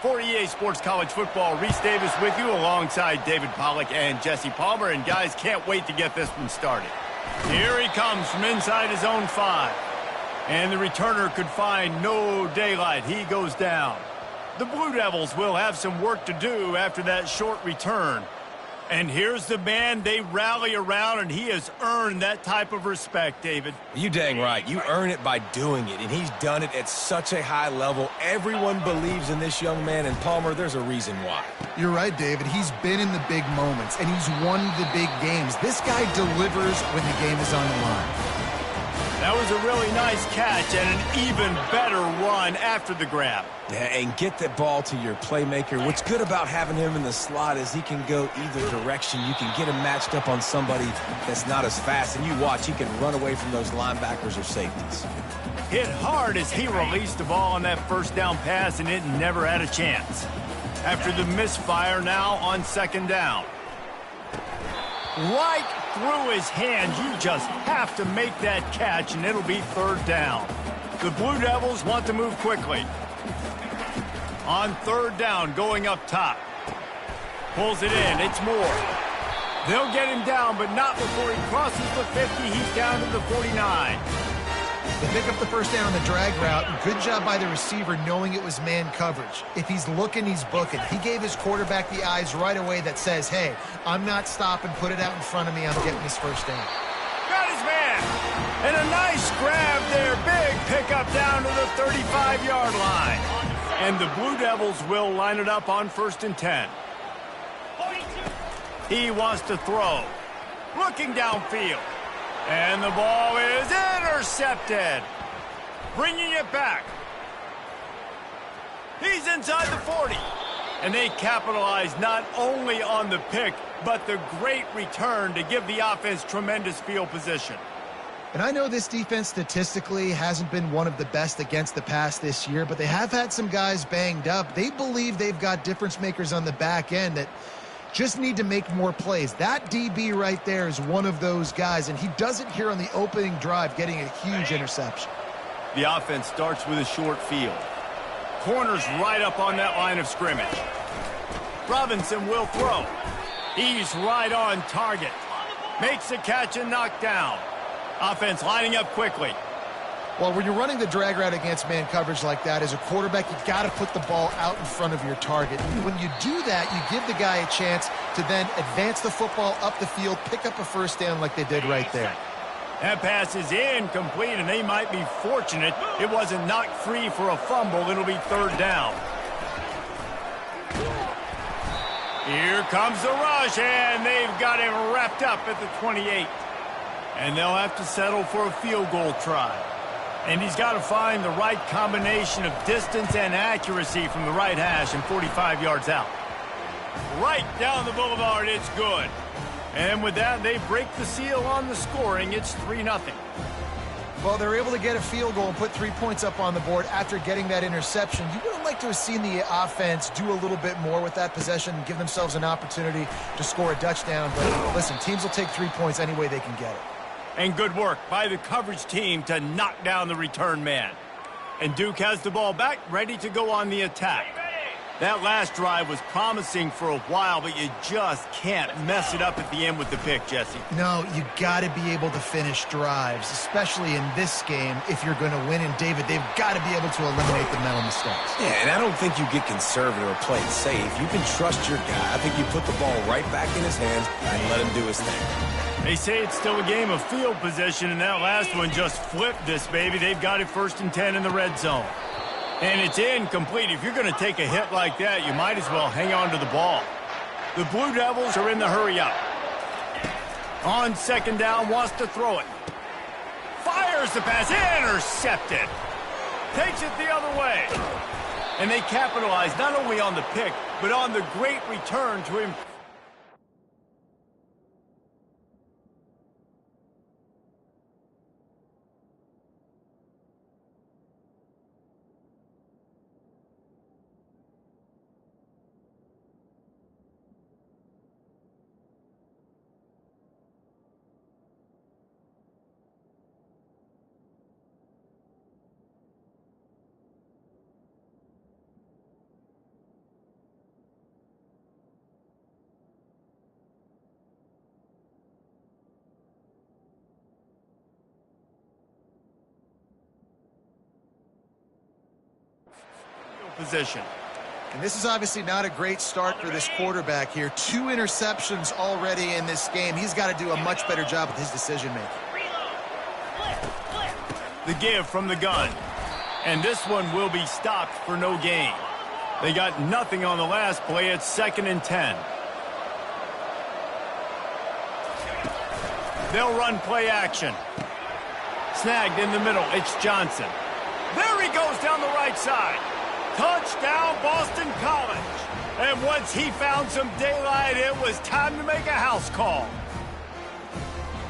For EA Sports College Football, Reese Davis with you alongside David Pollack and Jesse Palmer. And guys, can't wait to get this one started. Here he comes from inside his own 5. And the returner could find no daylight. He goes down. The Blue Devils will have some work to do after that short return. And here's the man they rally around, and he has earned that type of respect, David. You dang right. You earn it by doing it, and he's done it at such a high level. Everyone believes in this young man, and Palmer, there's a reason why. You're right, David. He's been in the big moments, and he's won the big games. This guy delivers when the game is on the line. That was a really nice catch and an even better run after the grab. Yeah, and get that ball to your playmaker. What's good about having him in the slot is he can go either direction. You can get him matched up on somebody that's not as fast, and you watch, he can run away from those linebackers or safeties. Hit hard as he released the ball on that first down pass, and it never had a chance. After the misfire, now on second down. Right through his hands, you just have to make that catch, and it'll be third down. The Blue Devils want to move quickly. On third down, going up top. Pulls it in, it's Moore. They'll get him down, but not before he crosses the 50. He's down to the 49. They pick up the first down on the drag route. Good job by the receiver knowing it was man coverage. If he's looking, he's booking. He gave his quarterback the eyes right away that says, hey, I'm not stopping. Put it out in front of me. I'm getting this first down. Got his man. And a nice grab there. Big pickup down to the 35-yard line. And the Blue Devils will line it up on 1st and 10. He wants to throw. Looking downfield. And the ball is intercepted. Bringing it back. He's inside the 40. And they capitalize not only on the pick, but the great return to give the offense tremendous field position. And I know this defense statistically hasn't been one of the best against the pass this year, but they have had some guys banged up. They believe they've got difference makers on the back end that just need to make more plays. That DB right there is one of those guys, and he does it here on the opening drive, getting a huge interception. The offense starts with a short field. Corners right up on that line of scrimmage. Robinson will throw. He's right on target. Makes the catch and knocked down. Offense lining up quickly. Well, when you're running the drag route against man coverage like that, as a quarterback, you've got to put the ball out in front of your target. And when you do that, you give the guy a chance to then advance the football up the field, pick up a first down like they did right there. That pass is incomplete, and they might be fortunate it wasn't knocked free for a fumble. It'll be third down. Here comes the rush, and they've got him wrapped up at the 28. And they'll have to settle for a field goal try. And he's got to find the right combination of distance and accuracy from the right hash and 45 yards out. Right down the boulevard, it's good. And with that, they break the seal on the scoring. It's 3-0. Well, they're able to get a field goal and put 3 points up on the board after getting that interception. You would have liked to have seen the offense do a little bit more with that possession and give themselves an opportunity to score a touchdown. But listen, teams will take 3 points any way they can get it. And good work by the coverage team to knock down the return man. And Duke has the ball back, ready to go on the attack. That last drive was promising for a while, but you just can't mess it up at the end with the pick, Jesse. No, you got to be able to finish drives, especially in this game if you're going to win. And, David, they've got to be able to eliminate the mental mistakes. Yeah, and I don't think you get conservative or play it safe. You can trust your guy. I think you put the ball right back in his hands and let him do his thing. They say it's still a game of field position, and that last one just flipped this baby. They've got it 1st and 10 in the red zone. And it's incomplete. If you're going to take a hit like that, you might as well hang on to the ball. The Blue Devils are in the hurry-up. On second down, wants to throw it. Fires the pass, intercepted. Takes it the other way. And they capitalize not only on the pick, but on the great return to him. position. And this is obviously not a great start for this quarterback here. 2 interceptions already in this game. He's got to do a much better job with his decision-making. The give from the gun. And this one will be stopped for no gain. They got nothing on the last play. It's 2nd and 10. They'll run play action. Snagged in the middle. It's Johnson. There he goes down the right side. Touchdown, Boston College. And once he found some daylight, it was time to make a house call.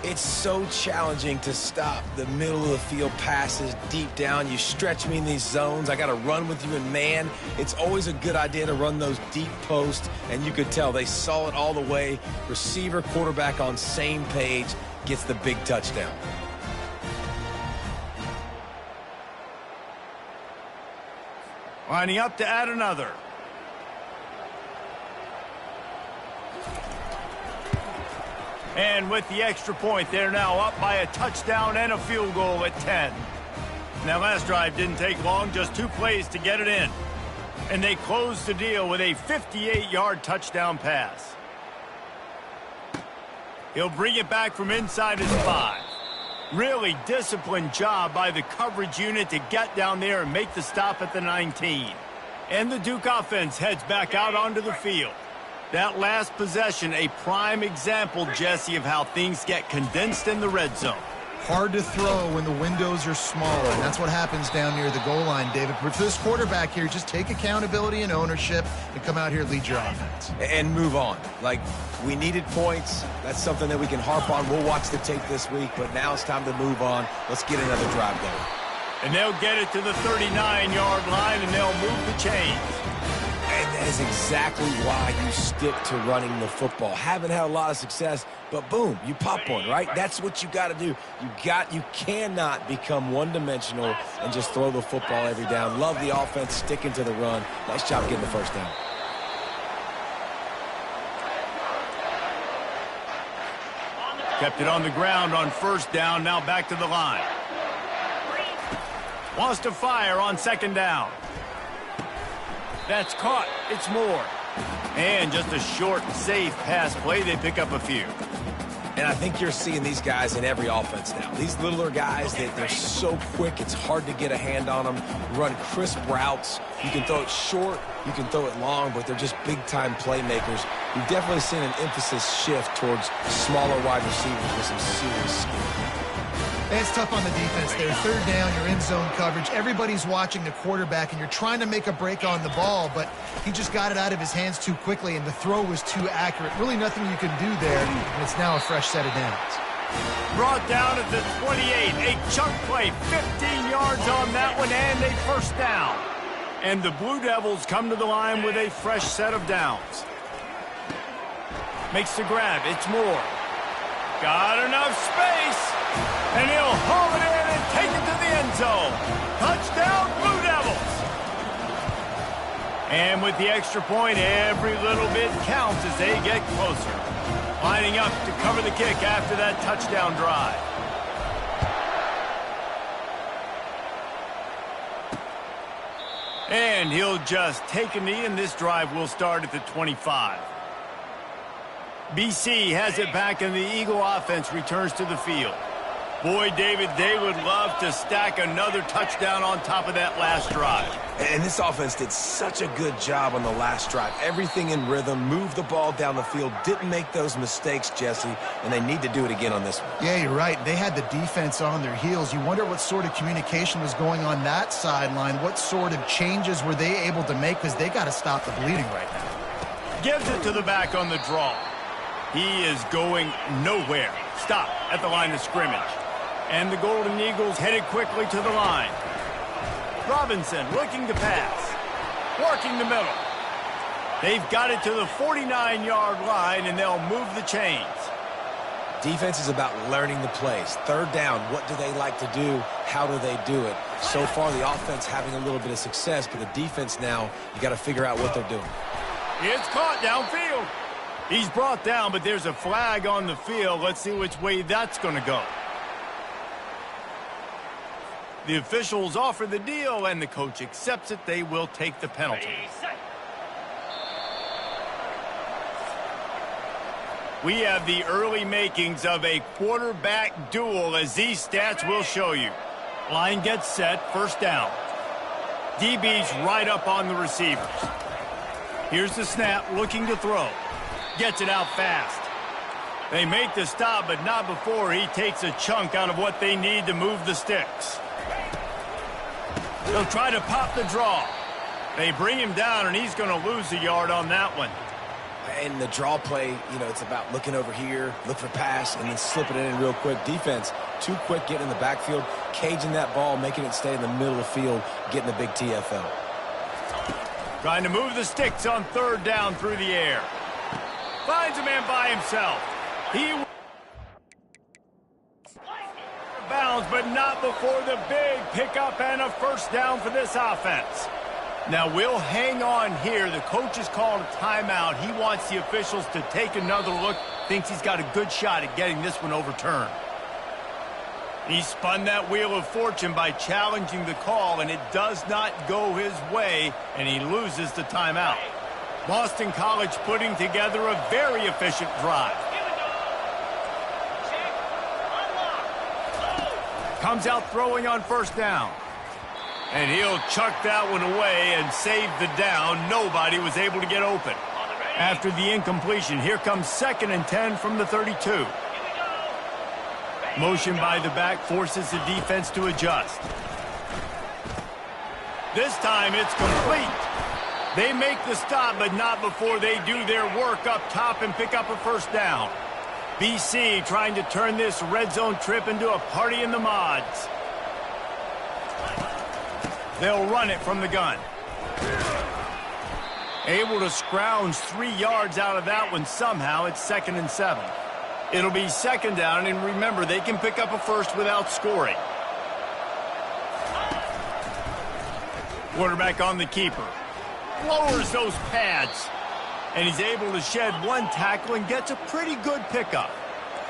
It's so challenging to stop the middle of the field passes deep down. You stretch me in these zones. I got to run with you in man. It's always a good idea to run those deep posts, and you could tell they saw it all the way. Receiver, quarterback on same page, gets the big touchdown. Lining up to add another. And with the extra point, they're now up by a touchdown and a field goal at 10. Now, last drive didn't take long, just 2 plays to get it in. And they closed the deal with a 58-yard touchdown pass. He'll bring it back from inside his 5. Really disciplined job by the coverage unit to get down there and make the stop at the 19. And the Duke offense heads back out onto the field. That last possession, a prime example, Jesse, of how things get condensed in the red zone. Hard to throw when the windows are smaller, and that's what happens down near the goal line, David. But for this quarterback here, just take accountability and ownership and come out here and lead your offense. And move on. Like, we needed points. That's something that we can harp on. We'll watch the tape this week, but now it's time to move on. Let's get another drive going. And they'll get it to the 39-yard line, and they'll move the chains. And that is exactly why you stick to running the football. Haven't had a lot of success, but boom, you pop one, right? That's what you got to do. You cannot become one-dimensional and just throw the football every down. Love the offense, sticking to the run. Nice job getting the first down. Kept it on the ground on first down, now back to the line. Wants to fire on 2nd down. That's caught. It's Moore. And just a short, safe pass play. They pick up a few. And I think you're seeing these guys in every offense now. These littler guys, they're so quick, it's hard to get a hand on them. Run crisp routes. You can throw it short, you can throw it long, but they're just big-time playmakers. We've definitely seen an emphasis shift towards smaller wide receivers with some serious skill. It's tough on the defense there. 3rd down, you're in zone coverage. Everybody's watching the quarterback, and you're trying to make a break on the ball, but he just got it out of his hands too quickly, and the throw was too accurate. Really nothing you can do there, and it's now a fresh set of downs. Brought down at the 28. A chunk play, 15 yards on that one, and a first down. And the Blue Devils come to the line with a fresh set of downs. Makes the grab. It's Moore. Got enough space. And he'll haul it in and take it to the end zone. Touchdown, Blue Devils. And with the extra point, every little bit counts as they get closer. Lining up to cover the kick after that touchdown drive. And he'll just take a knee, and this drive will start at the 25. BC has it back, and the Eagle offense returns to the field. Boy, David, they would love to stack another touchdown on top of that last drive. And this offense did such a good job on the last drive. Everything in rhythm, moved the ball down the field, didn't make those mistakes, Jesse, and they need to do it again on this one. Yeah, you're right. They had the defense on their heels. You wonder what sort of communication was going on that sideline. What sort of changes were they able to make, because they got to stop the bleeding right now. Gives it to the back on the draw. He is going nowhere. Stop at the line of scrimmage. And the Golden Eagles headed quickly to the line. Robinson looking to pass. Working the middle. They've got it to the 49-yard line, and they'll move the chains. Defense is about learning the plays. 3rd down, what do they like to do? How do they do it? So far, the offense having a little bit of success, but the defense now, you got to figure out what they're doing. It's caught downfield. He's brought down, but there's a flag on the field. Let's see which way that's going to go. The officials offer the deal, and the coach accepts it. They will take the penalty. We have the early makings of a quarterback duel, as these stats will show you. Line gets set, first down. DB's right up on the receivers. Here's the snap, looking to throw. Gets it out fast. They make the stop, but not before he takes a chunk out of what they need to move the sticks. They'll try to pop the draw. They bring him down, and he's going to lose a yard on that one. And the draw play, it's about looking over here, look for pass, and then slipping it in real quick. Defense, too quick getting in the backfield, caging that ball, making it stay in the middle of the field, getting the big TFL. Trying to move the sticks on third down through the air. Finds a man by himself. He bounds, but not before the big pickup and a first down for this offense. Now, we'll hang on here. The coach has called a timeout. He wants the officials to take another look. Thinks he's got a good shot at getting this one overturned. He spun that wheel of fortune by challenging the call, and it does not go his way, and he loses the timeout. Boston College putting together a very efficient drive. Comes out throwing on first down. And he'll chuck that one away and save the down. Nobody was able to get open. After the incompletion, here comes 2nd and 10 from the 32. Motion by the back forces the defense to adjust. This time it's complete. They make the stop, but not before they do their work up top and pick up a first down. BC trying to turn this red zone trip into a party in the mods. They'll run it from the gun. Able to scrounge 3 yards out of that one somehow. It's 2nd and 7. It'll be 2nd down, and remember, they can pick up a first without scoring. Quarterback on the keeper. Lowers those pads. And he's able to shed one tackle and gets a pretty good pickup.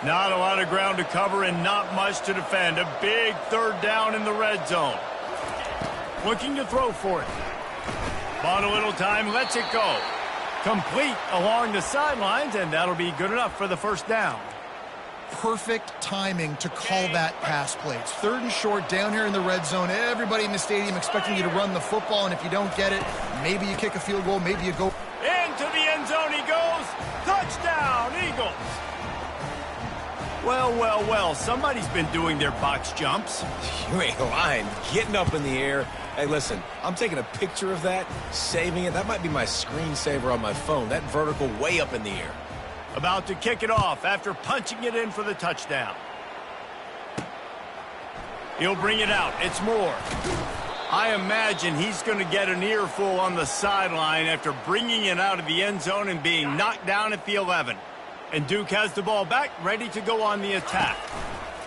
Not a lot of ground to cover and not much to defend. A big third down in the red zone. Looking to throw for it. Bought a little time, lets it go. Complete along the sidelines, and that'll be good enough for the first down. Perfect timing to call that pass play. It's 3rd and short down here in the red zone. Everybody in the stadium expecting you to run the football, and if you don't get it, maybe you kick a field goal, maybe you go. Into the end zone he goes. Touchdown, Eagles. Well, somebody's been doing their box jumps. You ain't lying. Getting up in the air. Hey, listen, I'm taking a picture of that, saving it. That might be my screensaver on my phone. That vertical way up in the air. About to kick it off after punching it in for the touchdown. He'll bring it out. It's Moore. I imagine he's going to get an earful on the sideline after bringing it out of the end zone and being knocked down at the 11. And Duke has the ball back, ready to go on the attack.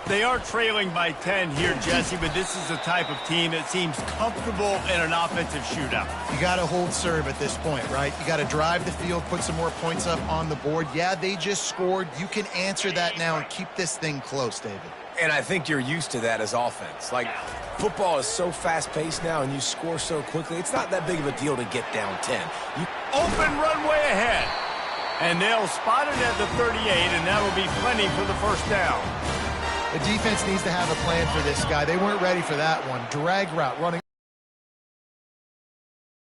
They are trailing by 10 here, Jesse, but this is the type of team that seems comfortable in an offensive shootout. You got to hold serve at this point, right? You got to drive the field, put some more points up on the board. Yeah, they just scored. You can answer that now and keep this thing close, David. And I think you're used to that as offense. Like, football is so fast-paced now, and you score so quickly, it's not that big of a deal to get down 10. Open runway ahead. And they'll spot it at the 38, and that'll be plenty for the first down. The defense needs to have a plan for this guy. They weren't ready for that one. Drag route, running.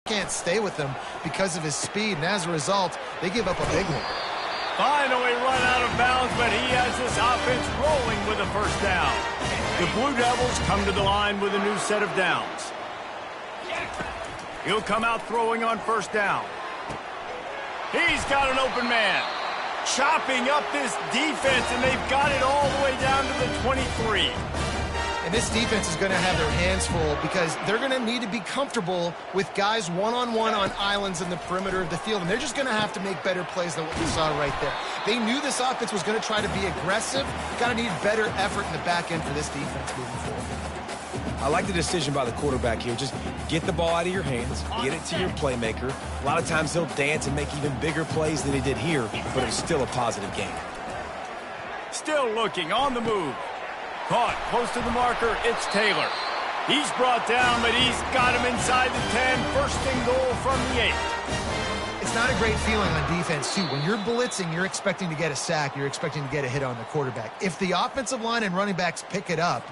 Can't stay with him because of his speed, and as a result, they give up a big one. Finally run out of bounds, but he has this offense rolling with a first down. The Blue Devils come to the line with a new set of downs. He'll come out throwing on first down. He's got an open man. Chopping up this defense, and they've got it all the way down to the 23. And this defense is going to have their hands full because they're going to need to be comfortable with guys one-on-one on islands in the perimeter of the field, and they're just going to have to make better plays than what we saw right there. They knew this offense was going to try to be aggressive. Got to need better effort in the back end for this defense moving forward. I like the decision by the quarterback here. Just get the ball out of your hands, get it to your playmaker. A lot of times he'll dance and make even bigger plays than he did here, but it's still a positive game. Still looking on the move. Caught close to the marker. It's Taylor. He's brought down, but he's got him inside the 10. First and goal from the 8. It's not a great feeling on defense, too. When you're blitzing, you're expecting to get a sack. You're expecting to get a hit on the quarterback. If the offensive line and running backs pick it up,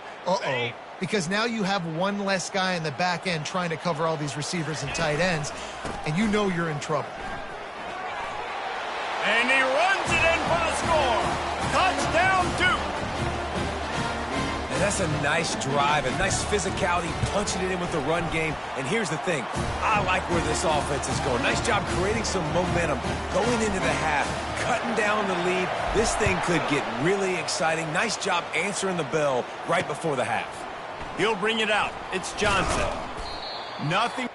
because now you have one less guy in the back end trying to cover all these receivers and tight ends, and you know you're in trouble. And he runs it in for the score. Touchdown, Duke. And that's a nice drive, a nice physicality, punching it in with the run game. And here's the thing. I like where this offense is going. Nice job creating some momentum, going into the half, cutting down the lead. This thing could get really exciting. Nice job answering the bell right before the half. He'll bring it out. It's Johnson. Nothing.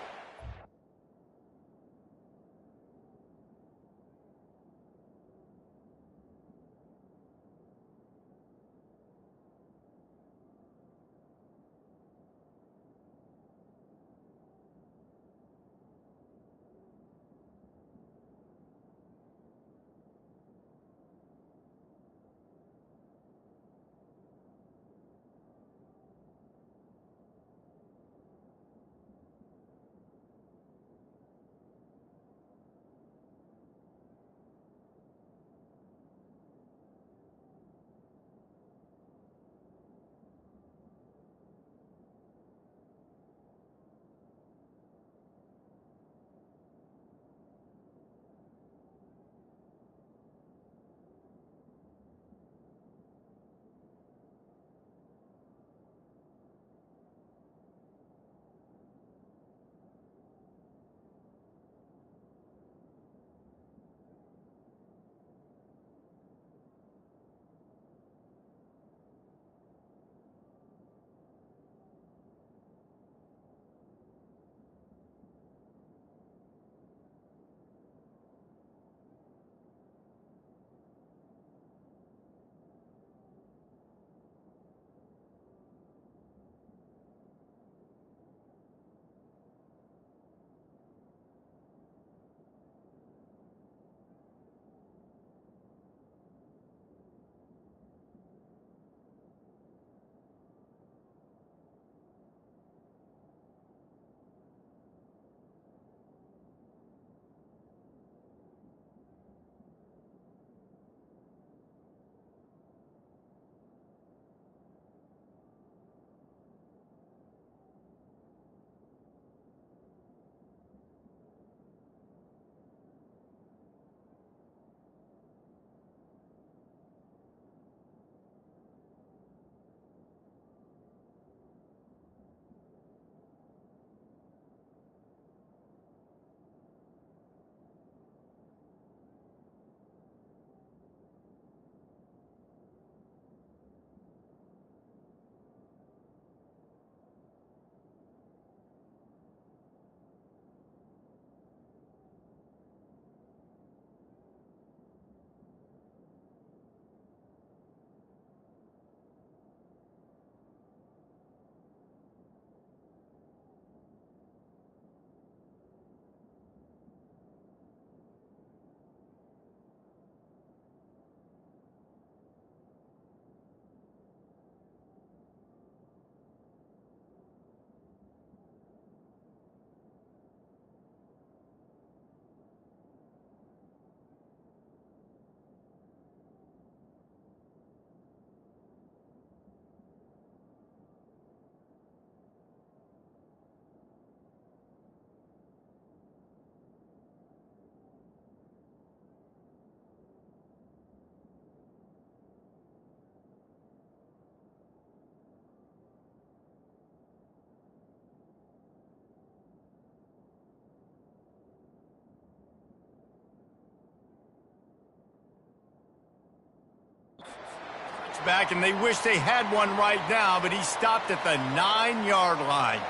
Back, and they wish they had one right now, but he stopped at the 9-yard line.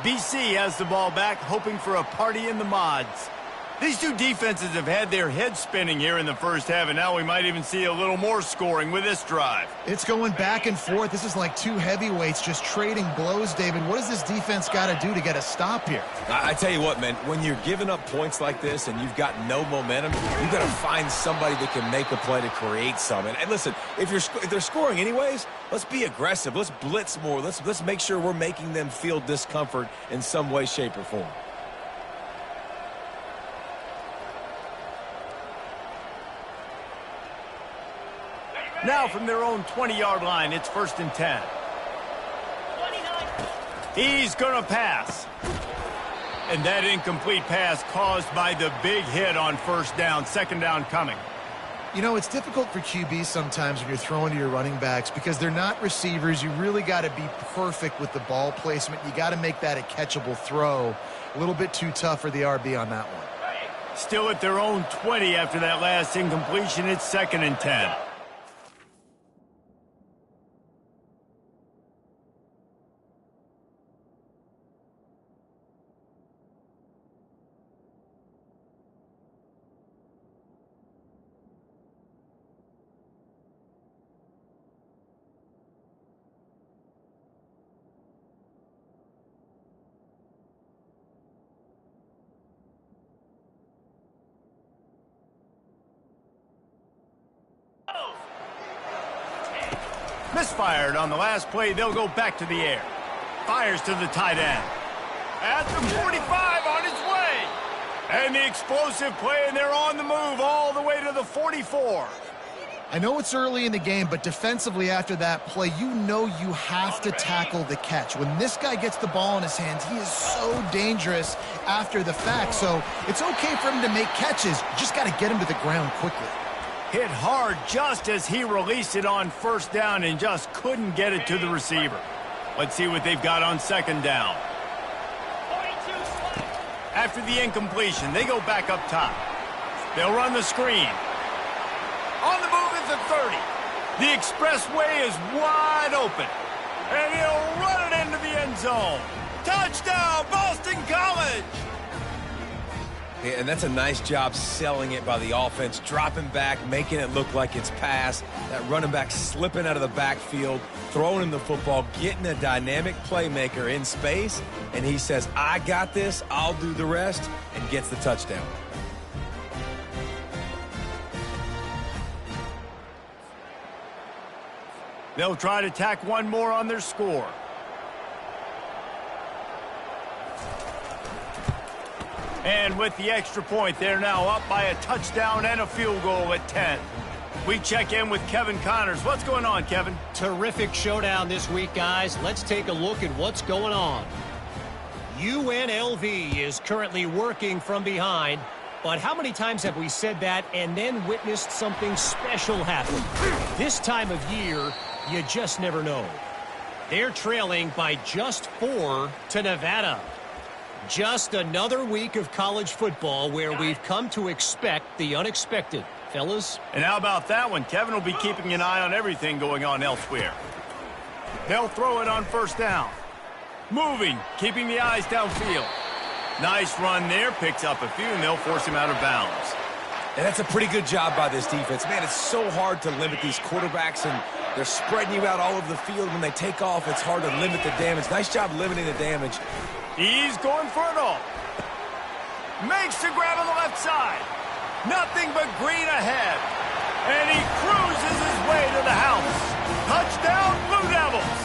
BC has the ball back, hoping for a party in the mods. These two defenses have had their heads spinning here in the first half, and now we might even see a little more scoring with this drive. It's going back and forth. This is like two heavyweights just trading blows, David. What does this defense got to do to get a stop here? I tell you what, man, when you're giving up points like this and you've got no momentum, you've got to find somebody that can make a play to create some. And listen, if they're scoring anyways, let's be aggressive. Let's blitz more. Let's make sure we're making them feel discomfort in some way, shape, or form. Now from their own 20-yard line, it's 1st and 10. 29. He's going to pass. And that incomplete pass caused by the big hit on 1st down. 2nd down coming. You know, it's difficult for QBs sometimes when you're throwing to your running backs because they're not receivers. You really got to be perfect with the ball placement. You got to make that a catchable throw. A little bit too tough for the RB on that one. Still at their own 20 after that last incompletion. It's 2nd and 10. Misfired on the last play. They'll go back to the air. Fires to the tight end. At the 45 on his way. And the explosive play, and they're on the move all the way to the 44. I know it's early in the game, but defensively after that play, you know you have to tackle the catch. When this guy gets the ball in his hands, he is so dangerous after the fact. So it's okay for him to make catches. You just got to get him to the ground quickly. Hit hard just as he released it on 1st down and just couldn't get it to the receiver. Let's see what they've got on 2nd down. After the incompletion, they go back up top. They'll run the screen. On the move is the 30. The expressway is wide open. And he'll run it into the end zone. Touchdown, Boston College! Yeah, and that's a nice job selling it by the offense, dropping back, making it look like it's pass. That running back slipping out of the backfield, throwing him the football, getting a dynamic playmaker in space, and he says, I got this, I'll do the rest, and gets the touchdown. They'll try to tack one more on their score. And with the extra point, they're now up by a touchdown and a field goal at 10. We check in with Kevin Connors. What's going on, Kevin? Terrific showdown this week, guys. Let's take a look at what's going on. UNLV is currently working from behind, but how many times have we said that and then witnessed something special happen? This time of year, you just never know. They're trailing by just 4 to Nevada. Just another week of college football where we've come to expect the unexpected. Fellas? And how about that one? Kevin will be keeping an eye on everything going on elsewhere. They'll throw it on 1st down. Moving, keeping the eyes downfield. Nice run there, picks up a few, and they'll force him out of bounds. And that's a pretty good job by this defense. Man, it's so hard to limit these quarterbacks, and they're spreading you out all over the field. When they take off, it's hard to limit the damage. Nice job limiting the damage. He's going for it all. Makes the grab on the left side. Nothing but green ahead. And he cruises his way to the house. Touchdown, Blue Devils.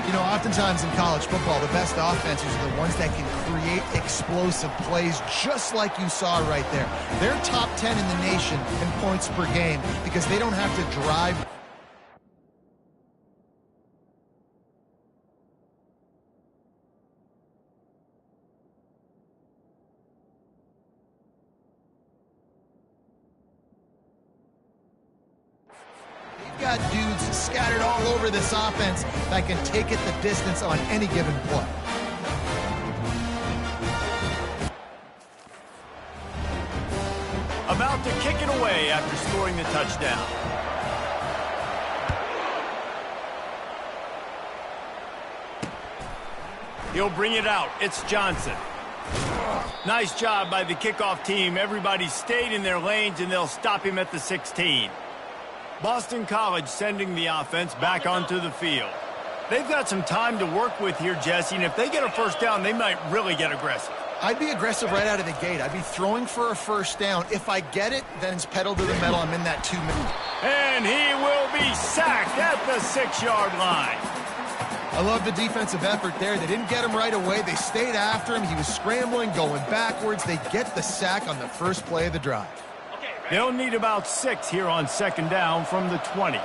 You know, oftentimes in college football, the best offenses are the ones that can create explosive plays just like you saw right there. They're top 10 in the nation in points per game because they don't have to drive. Got dudes scattered all over this offense that can take it the distance on any given play. About to kick it away after scoring the touchdown. He'll bring it out. It's Johnson. Nice job by the kickoff team. Everybody stayed in their lanes, and they'll stop him at the 16. Boston College sending the offense back onto the field. They've got some time to work with here, Jesse, and if they get a first down, they might really get aggressive. I'd be aggressive right out of the gate. I'd be throwing for a first down. If I get it, then it's pedal to the metal. I'm in that 2 minute. And he will be sacked at the 6-yard line. I love the defensive effort there. They didn't get him right away. They stayed after him. He was scrambling, going backwards. They get the sack on the first play of the drive. They'll need about 6 here on 2nd down from the 20.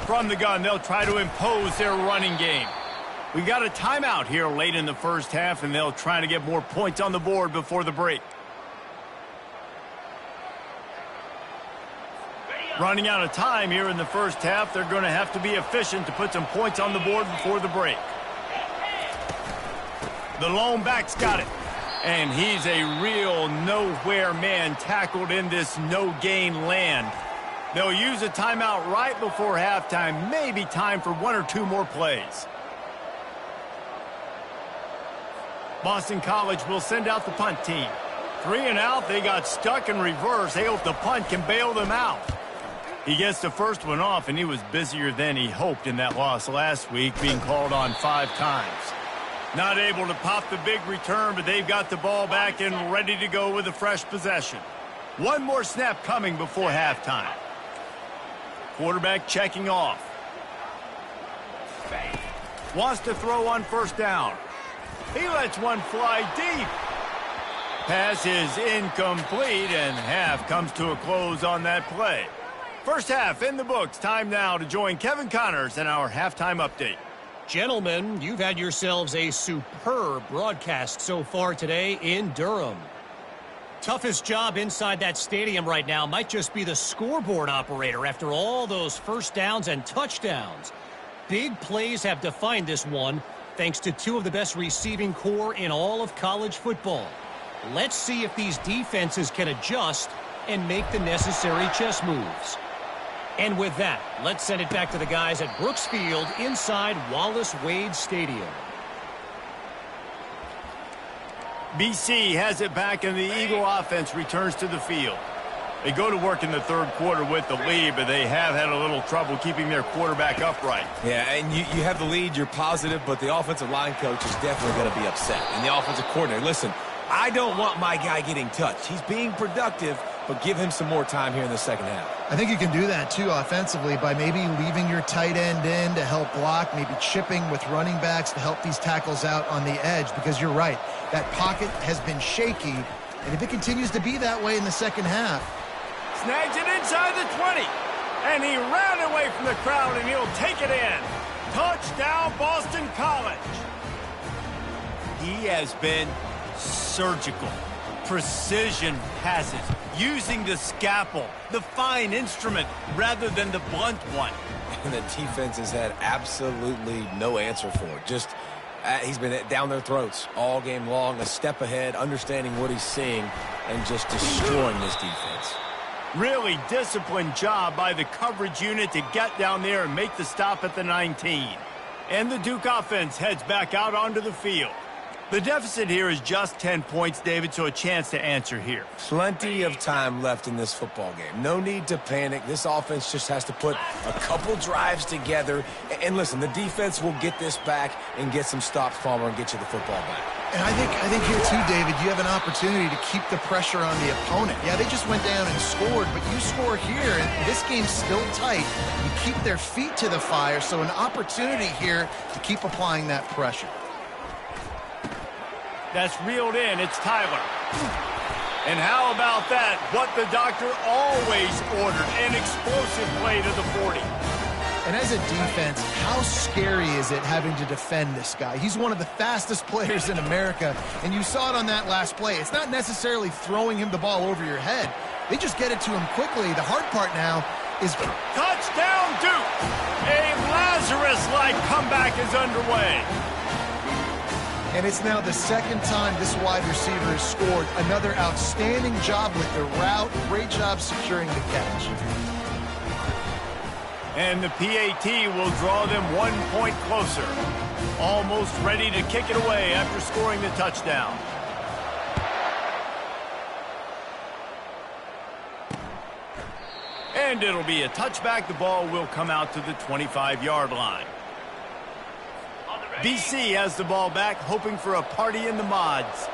From the gun, they'll try to impose their running game. We got a timeout here late in the first half, and they'll try to get more points on the board before the break. Running out of time here in the first half, they're going to have to be efficient to put some points on the board before the break. The lone back's got it. And he's a real nowhere man tackled in this no-gain land. They'll use a timeout right before halftime, maybe time for 1 or 2 more plays. Boston College will send out the punt team. 3 and out, they got stuck in reverse. They hope the punt can bail them out. He gets the first one off, and he was busier than he hoped in that loss last week, being called on 5 times. Not able to pop the big return, but they've got the ball back and ready to go with a fresh possession. 1 more snap coming before halftime. Quarterback checking off. Wants to throw on first down. He lets one fly deep. Pass is incomplete, and half comes to a close on that play. First half in the books. Time now to join Kevin Connors in our halftime update. Gentlemen, you've had yourselves a superb broadcast so far today in Durham. Toughest job inside that stadium right now might just be the scoreboard operator after all those first downs and touchdowns. Big plays have defined this one, thanks to 2 of the best receiving core in all of college football. Let's see if these defenses can adjust and make the necessary chess moves. And with that, let's send it back to the guys at Brooks Field inside Wallace Wade Stadium. BC has it back, and the Eagle offense returns to the field. They go to work in the 3rd quarter with the lead, but they have had a little trouble keeping their quarterback upright. Yeah, and you have the lead, you're positive, but the offensive line coach is definitely going to be upset. And the offensive coordinator, listen, I don't want my guy getting touched. He's being productive, but give him some more time here in the second half. I think you can do that, too, offensively, by maybe leaving your tight end in to help block, maybe chipping with running backs to help these tackles out on the edge, because you're right. That pocket has been shaky, and if it continues to be that way in the second half. Snags it inside the 20, and he ran away from the crowd, and he'll take it in. Touchdown, Boston College. He has been surgical. Precision passes, using the scalpel, the fine instrument, rather than the blunt one. And the defense has had absolutely no answer for it. Just, he's been down their throats all game long, a step ahead, understanding what he's seeing, and just destroying this defense. Really disciplined job by the coverage unit to get down there and make the stop at the 19. And the Duke offense heads back out onto the field. The deficit here is just 10 points, David, so a chance to answer here. Plenty of time left in this football game. No need to panic. This offense just has to put a couple drives together. And listen, the defense will get this back and get some stops, Palmer, and get you the football back. And I think here too, David, you have an opportunity to keep the pressure on the opponent. Yeah, they just went down and scored, but you score here, and this game's still tight. You keep their feet to the fire, so an opportunity here to keep applying that pressure. That's reeled in. It's Tyler. And how about that? What the doctor always ordered, an explosive play to the 40. And as a defense, how scary is it having to defend this guy? He's one of the fastest players in America, and you saw it on that last play. It's not necessarily throwing him the ball over your head. They just get it to him quickly. The hard part now is... Touchdown, Duke! A Lazarus-like comeback is underway. And it's now the second time this wide receiver has scored. Another outstanding job with the route. Great job securing the catch. And the PAT will draw them 1 point closer. Almost ready to kick it away after scoring the touchdown. And it'll be a touchback. The ball will come out to the 25-yard line. BC has the ball back, hoping for a party in the mods.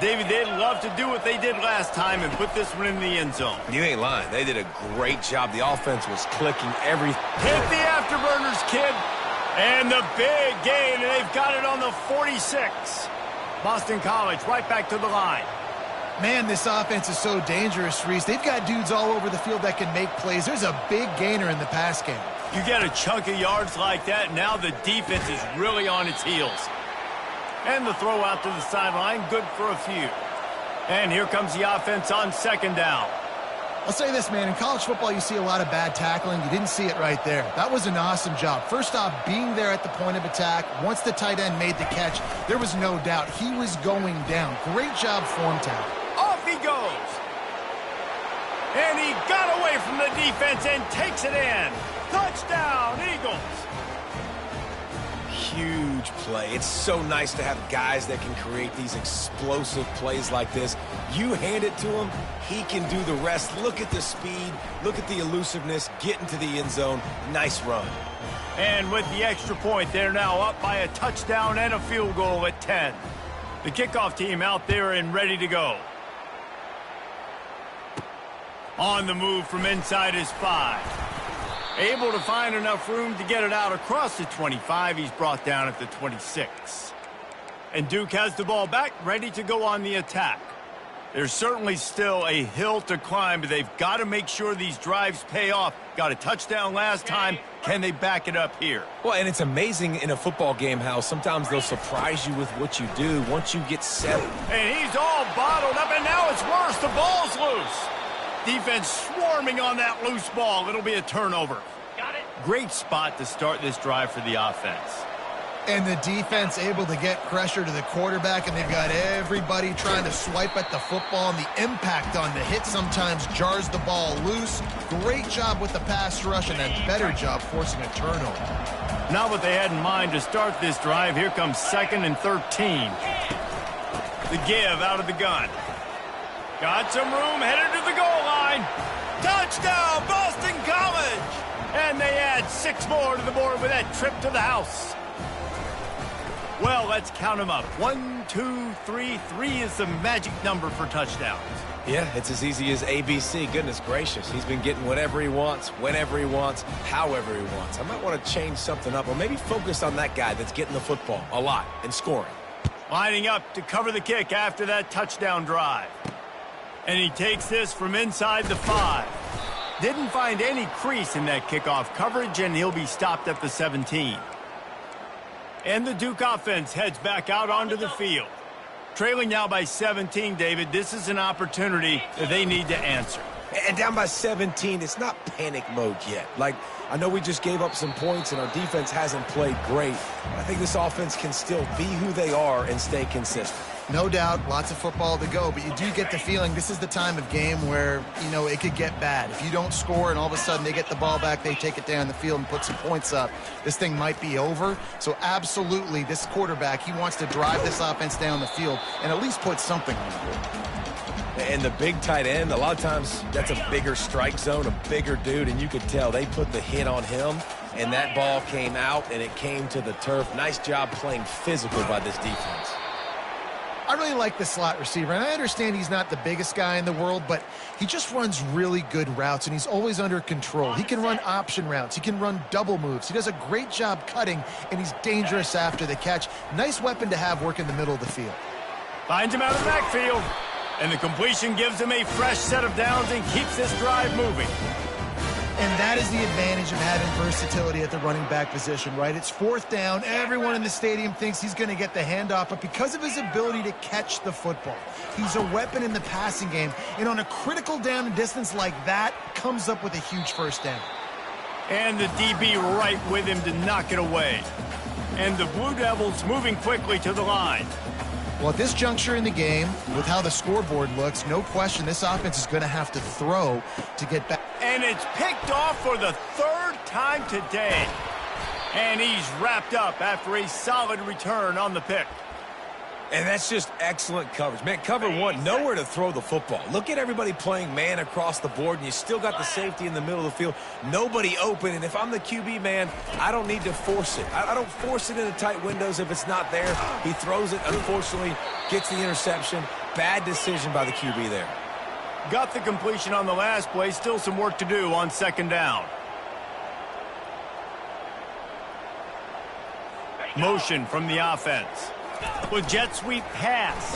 David, they'd love to do what they did last time and put this one in the end zone. You ain't lying. They did a great job. The offense was clicking everything. Hit the afterburners, kid. And the big gain, and they've got it on the 46. Boston College right back to the line. Man, this offense is so dangerous, Reese. They've got dudes all over the field that can make plays. There's a big gainer in the pass game. You get a chunk of yards like that, now the defense is really on its heels. And the throw out to the sideline, good for a few. And here comes the offense on second down. I'll say this, man. In college football, you see a lot of bad tackling. You didn't see it right there. That was an awesome job. First off, being there at the point of attack. Once the tight end made the catch, there was no doubt he was going down. Great job form tackle. Off he goes. And he got away from the defense and takes it in. Touchdown, Eagles. Huge play. It's so nice to have guys that can create these explosive plays like this. You hand it to him, he can do the rest. Look at the speed, look at the elusiveness, get into the end zone. Nice run. And with the extra point, they're now up by a touchdown and a field goal at 10. The kickoff team out there and ready to go. On the move from inside his 5. Able to find enough room to get it out across the 25. He's brought down at the 26. And Duke has the ball back, ready to go on the attack. There's certainly still a hill to climb, but they've got to make sure these drives pay off. Got a touchdown last time. Can they back it up here? Well, and it's amazing in a football game how sometimes they'll surprise you with what you do once you get settled. And he's all bottled up, and now it's worse. The ball's loose. Defense swarming on that loose ball. It'll be a turnover. Got it. Great spot to start this drive for the offense. And the defense able to get pressure to the quarterback, and they've got everybody trying to swipe at the football, and the impact on the hit sometimes jars the ball loose. Great job with the pass rush, and a better job forcing a turnover. Not what they had in mind to start this drive. Here comes 2nd and 13. The give out of the gun. Got some room, headed to the goal line. Touchdown, Boston College! And they add 6 more to the board with that trip to the house. Well, let's count them up. 1, 2, 3. 3 is the magic number for touchdowns. Yeah, it's as easy as ABC. Goodness gracious. He's been getting whatever he wants, whenever he wants, however he wants. I might want to change something up or maybe focus on that guy that's getting the football a lot and scoring. Lining up to cover the kick after that touchdown drive. And he takes this from inside the 5. Didn't find any crease in that kickoff coverage, and he'll be stopped at the 17. And the Duke offense heads back out onto the field. Trailing now by 17, David, this is an opportunity that they need to answer. And down by 17, it's not panic mode yet. Like, I know we just gave up some points and our defense hasn't played great, but I think this offense can still be who they are and stay consistent. No doubt, lots of football to go, but you do get the feeling this is the time of game where, you know, it could get bad. If you don't score and all of a sudden they get the ball back, they take it down the field and put some points up, this thing might be over. So absolutely, this quarterback, he wants to drive this offense down the field and at least put something on the board. And the big tight end, a lot of times that's a bigger strike zone, a bigger dude, and you could tell they put the hit on him, and that ball came out, and it came to the turf. Nice job playing physical by this defense. I really like the slot receiver, and I understand he's not the biggest guy in the world, but he just runs really good routes, and he's always under control. He can run option routes. He can run double moves. He does a great job cutting, and he's dangerous after the catch. Nice weapon to have work in the middle of the field. Finds him out of the backfield, and the completion gives him a fresh set of downs and keeps this drive moving. And that is the advantage of having versatility at the running back position, right? It's 4th down. Everyone in the stadium thinks he's going to get the handoff, but because of his ability to catch the football, he's a weapon in the passing game. And on a critical down and distance like that, comes up with a huge first down. And the DB right with him to knock it away. And the Blue Devils moving quickly to the line. Well, at this juncture in the game, with how the scoreboard looks, no question this offense is going to have to throw to get back. And it's picked off for the third time today. And he's wrapped up after a solid return on the pick. And that's just excellent coverage. Man, cover one, nowhere to throw the football. Look at everybody playing man across the board, and you still got the safety in the middle of the field. Nobody open, and if I'm the QB, man, I don't need to force it. I don't force it into tight windows if it's not there. He throws it, unfortunately, gets the interception. Bad decision by the QB there. Got the completion on the last play. Still some work to do on second down. Motion from the offense. With jet sweep pass.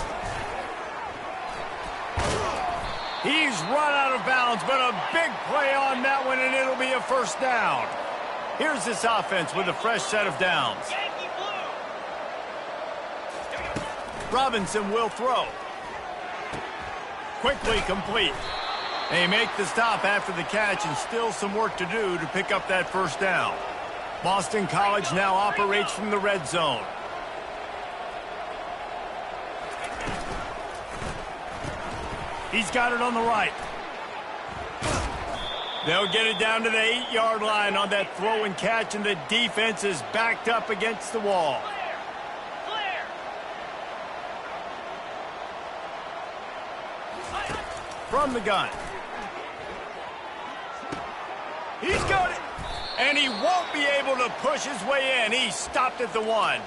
He's run out of bounds, but a big play on that one, and it'll be a first down. Here's this offense with a fresh set of downs. Robinson will throw. Quickly complete. They make the stop after the catch, and still some work to do to pick up that first down. Boston College now operates from the red zone. He's got it on the right. They'll get it down to the 8-yard line on that throw and catch, and the defense is backed up against the wall. Clear. From the gun. He's got it. And he won't be able to push his way in. He stopped at the 1.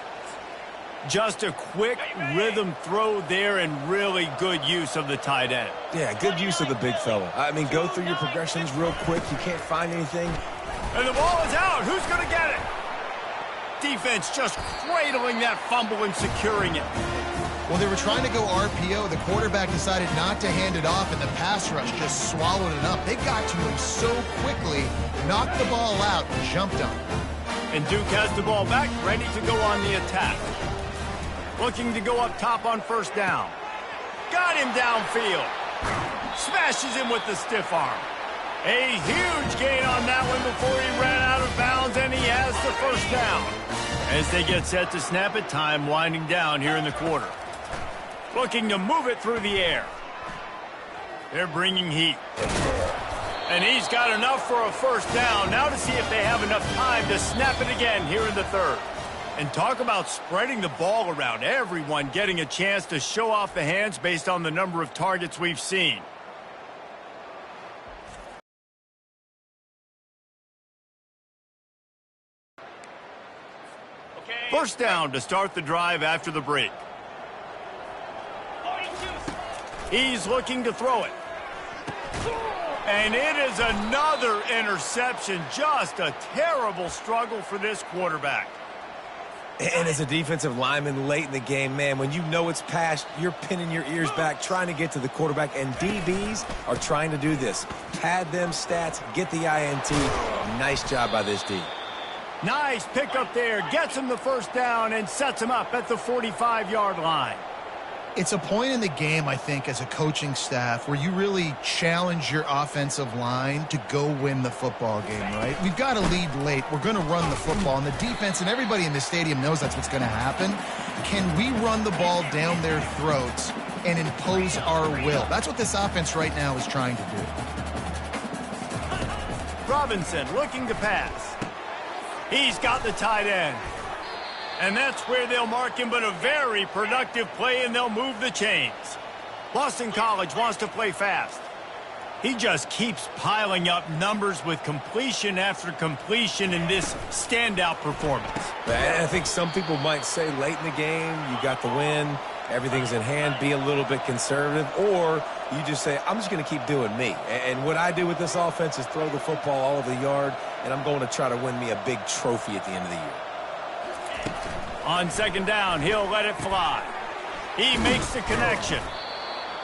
Just a quick rhythm throw there, and really good use of the tight end. Yeah, good use of the big fella. I mean, go through your progressions real quick. You can't find anything. And the ball is out. Who's going to get it? Defense just cradling that fumble and securing it. Well, they were trying to go RPO. The quarterback decided not to hand it off, and the pass rush just swallowed it up. They got to him so quickly, knocked the ball out, and jumped on it. And Duke has the ball back, ready to go on the attack. Looking to go up top on first down. Got him downfield. Smashes him with the stiff arm. A huge gain on that one before he ran out of bounds, and he has the first down. As they get set to snap it, time winding down here in the quarter. Looking to move it through the air. They're bringing heat. And he's got enough for a first down. Now to see if they have enough time to snap it again here in the third. And talk about spreading the ball around. Everyone getting a chance to show off the hands based on the number of targets we've seen. First down to start the drive after the break. He's looking to throw it. And it is another interception. Just a terrible struggle for this quarterback. And as a defensive lineman late in the game, man, when you know it's past, you're pinning your ears back, trying to get to the quarterback, and DBs are trying to do this. Pad them stats, get the INT. Nice job by this D. Nice pickup there. Gets him the first down and sets him up at the 45-yard line. It's a point in the game, I think, as a coaching staff where you really challenge your offensive line to go win the football game, right? We've got to lead late. We're going to run the football, and the defense and everybody in the stadium knows that's what's going to happen. Can we run the ball down their throats and impose our will? That's what this offense right now is trying to do. Robinson looking to pass. He's got the tight end. And that's where they'll mark him, but a very productive play, and they'll move the chains. Boston College wants to play fast. He just keeps piling up numbers with completion after completion in this standout performance. I think some people might say late in the game, you got the win, everything's in hand, be a little bit conservative, or you just say, I'm just going to keep doing me. And what I do with this offense is throw the football all over the yard, and I'm going to try to win me a big trophy at the end of the year. On second down, he'll let it fly. He makes the connection.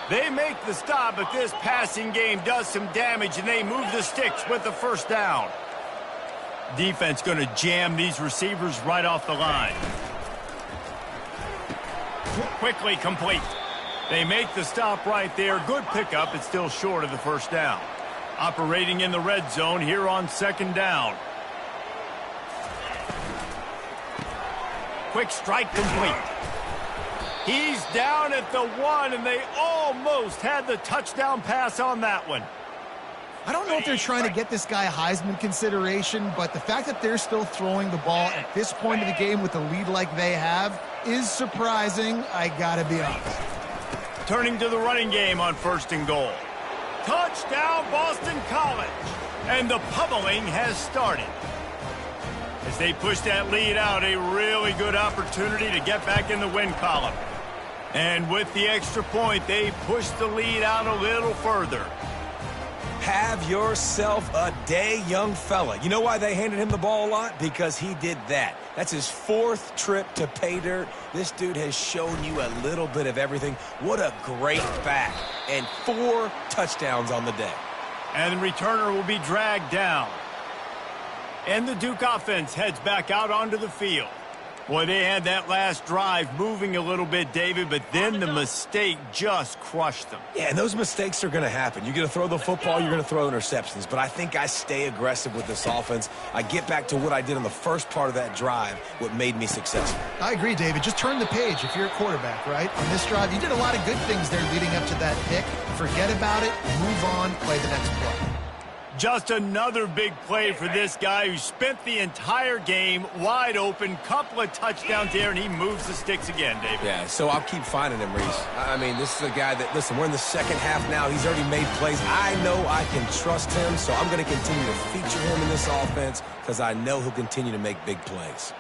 They make the stop, but this passing game does some damage, and they move the sticks with the first down. Defense going to jam these receivers right off the line. Quickly complete. They make the stop right there. Good pickup. It's still short of the first down. Operating in the red zone here on second down. Quick strike complete. He's down at the 1, and they almost had the touchdown pass on that one. I don't know if they're trying to get this guy Heisman consideration, but the fact that they're still throwing the ball at this point of the game with a lead like they have is surprising, I gotta be honest. Turning to the running game on 1st and goal. Touchdown, Boston College. And the pummeling has started. As they push that lead out, a really good opportunity to get back in the win column. And with the extra point, they push the lead out a little further. Have yourself a day, young fella. You know why they handed him the ball a lot? Because he did that. That's his 4th trip to pay dirt. This dude has shown you a little bit of everything. What a great back. And 4 touchdowns on the day. And the returner will be dragged down. And the Duke offense heads back out onto the field. Boy, they had that last drive moving a little bit, David, but then the mistake just crushed them. Yeah, and those mistakes are going to happen. You're going to throw the football, you're going to throw interceptions. But I think I stay aggressive with this offense. I get back to what I did on the first part of that drive, what made me successful. I agree, David. Just turn the page if you're a quarterback, right? On this drive, you did a lot of good things there leading up to that pick. Forget about it, move on, play the next play. Just another big play for this guy who spent the entire game wide open. Couple of touchdowns there, and he moves the sticks again, David. Yeah, so I'll keep finding him, Reese. I mean, this is a guy that, listen, we're in the second half now. He's already made plays. I know I can trust him, so I'm going to continue to feature him in this offense because I know he'll continue to make big plays.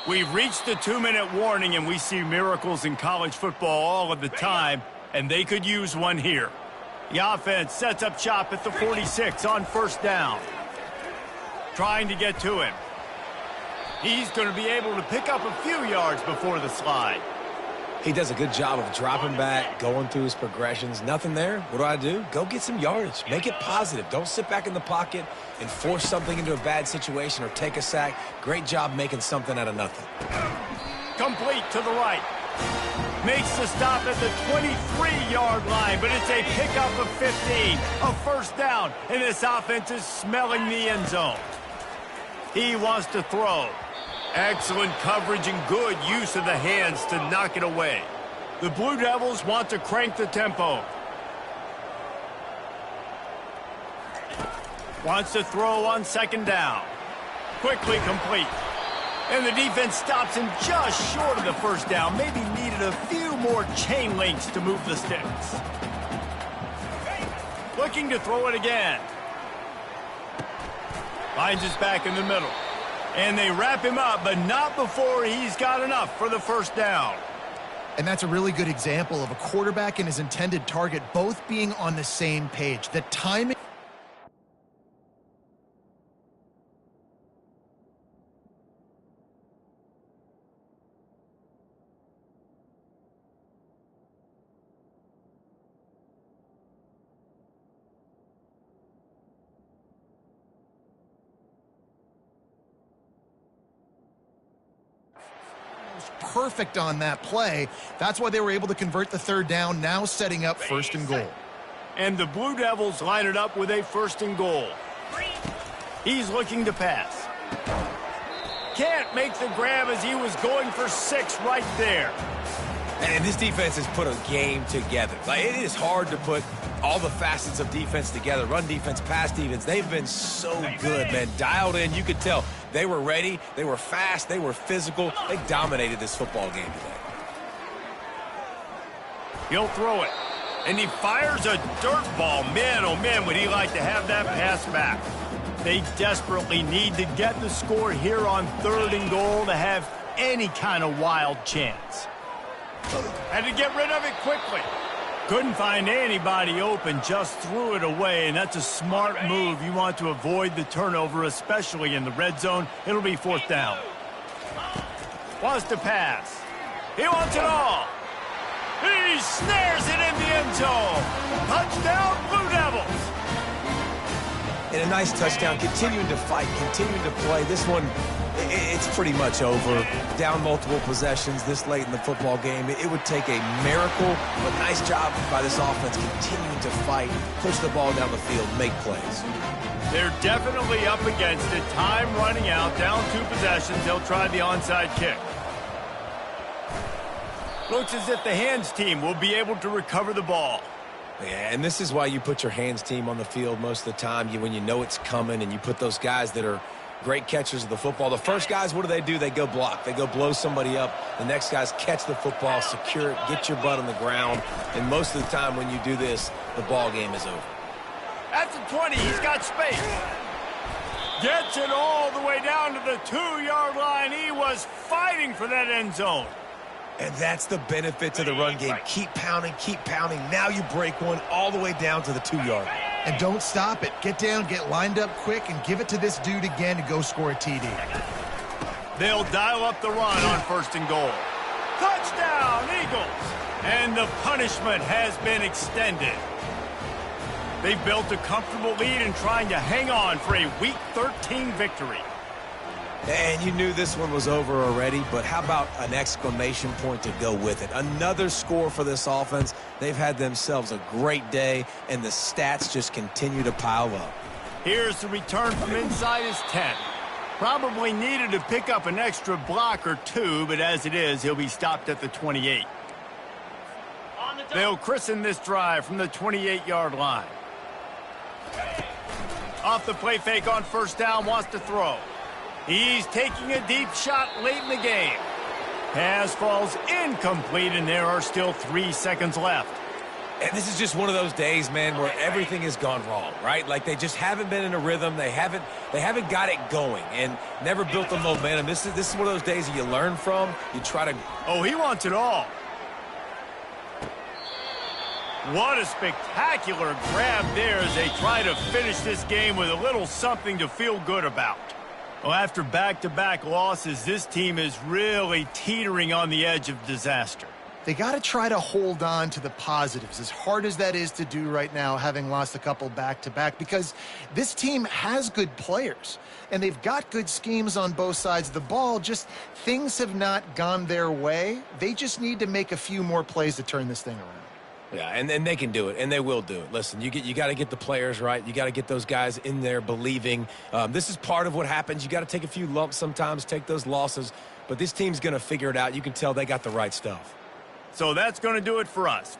We've reached the 2-minute warning, and we see miracles in college football all of the time, and they could use one here. The offense sets up shop at the 46 on 1st down. Trying to get to him. He's going to be able to pick up a few yards before the slide. He does a good job of dropping back, going through his progressions. Nothing there. What do? Go get some yardage. Make it positive. Don't sit back in the pocket and force something into a bad situation or take a sack. Great job making something out of nothing. Complete to the right. Makes the stop at the 23-yard line, but it's a pickup of 15. A 1st down, and this offense is smelling the end zone. He wants to throw. Excellent coverage and good use of the hands to knock it away. The Blue Devils want to crank the tempo. Wants to throw on 2nd down. Quickly complete. And the defense stops him just short of the 1st down. Maybe needed a few more chain links to move the sticks. Looking to throw it again. Finds his back in the middle. And they wrap him up, but not before he's got enough for the 1st down. And that's a really good example of a quarterback and his intended target both being on the same page. The timing. Perfect on that play. That's why they were able to convert the 3rd down, now setting up 1st and goal. And the Blue Devils line it up with a 1st and goal. He's looking to pass. Can't make the grab as he was going for 6 right there. And this defense has put a game together. Like, it is hard to put all the facets of defense together. Run defense, pass defense. They've been so good, man. Dialed in. You could tell they were ready. They were fast. They were physical. They dominated this football game today. He'll throw it. And he fires a dirt ball. Man, oh man, would he like to have that pass back. They desperately need to get the score here on 3rd and goal to have any kind of wild chance. Had to get rid of it quickly. Couldn't find anybody open, just threw it away, and that's a smart move. You want to avoid the turnover, especially in the red zone. It'll be 4th down. Wants to pass. He wants it all. He snares it in the end zone. Touchdown, Blue Devils. and a nice touchdown, continuing to fight, continuing to play. This one, it's pretty much over. Down multiple possessions this late in the football game. It would take a miracle, but nice job by this offense continuing to fight, push the ball down the field, make plays. They're definitely up against it. Time running out, down 2 possessions. They'll try the onside kick. Looks as if the hands team will be able to recover the ball. Yeah, and this is why you put your hands team on the field most of the time, when you know it's coming, and you put those guys that are great catchers of the football. The first guys, what do? They go block. They go blow somebody up. The next guys catch the football, secure it, get your butt on the ground. And most of the time when you do this, the ball game is over. At the 20, he's got space. Gets it all the way down to the 2-yard line. He was fighting for that end zone. And that's the benefit to the run game. Keep pounding, keep pounding. Now you break one all the way down to the 2-yard. And don't stop it. Get down, get lined up quick, and give it to this dude again to go score a TD. They'll dial up the run on 1st and goal. Touchdown, Eagles! And the punishment has been extended. They've built a comfortable lead and trying to hang on for a Week 13 victory. And you knew this one was over already, but how about an exclamation point to go with it? Another score for this offense. They've had themselves a great day, and the stats just continue to pile up. Here's the return from inside his 10. Probably needed to pick up an extra block or 2, but as it is, he'll be stopped at the 28. They'll christen this drive from the 28-yard line. Off the play fake on 1st down, wants to throw. He's taking a deep shot late in the game. Pass falls incomplete, and there are still 3 seconds left. And this is just one of those days, man, where everything has gone wrong, right? Like they just haven't been in a rhythm. They haven't got it going and never built the momentum. This is one of those days that you learn from. You try to... Oh, he wants it all. What a spectacular grab there as they try to finish this game with a little something to feel good about. Well, after back-to-back losses, this team is really teetering on the edge of disaster. They got to try to hold on to the positives, as hard as that is to do right now, having lost a couple back-to-back, because this team has good players, and they've got good schemes on both sides of the ball. Just things have not gone their way. They just need to make a few more plays to turn this thing around. Yeah, and they can do it, and they will do it. Listen, you got to get the players right. You got to get those guys in there believing. This is part of what happens. You got to take a few lumps sometimes, take those losses, but this team's going to figure it out. You can tell they got the right stuff. So that's going to do it for us.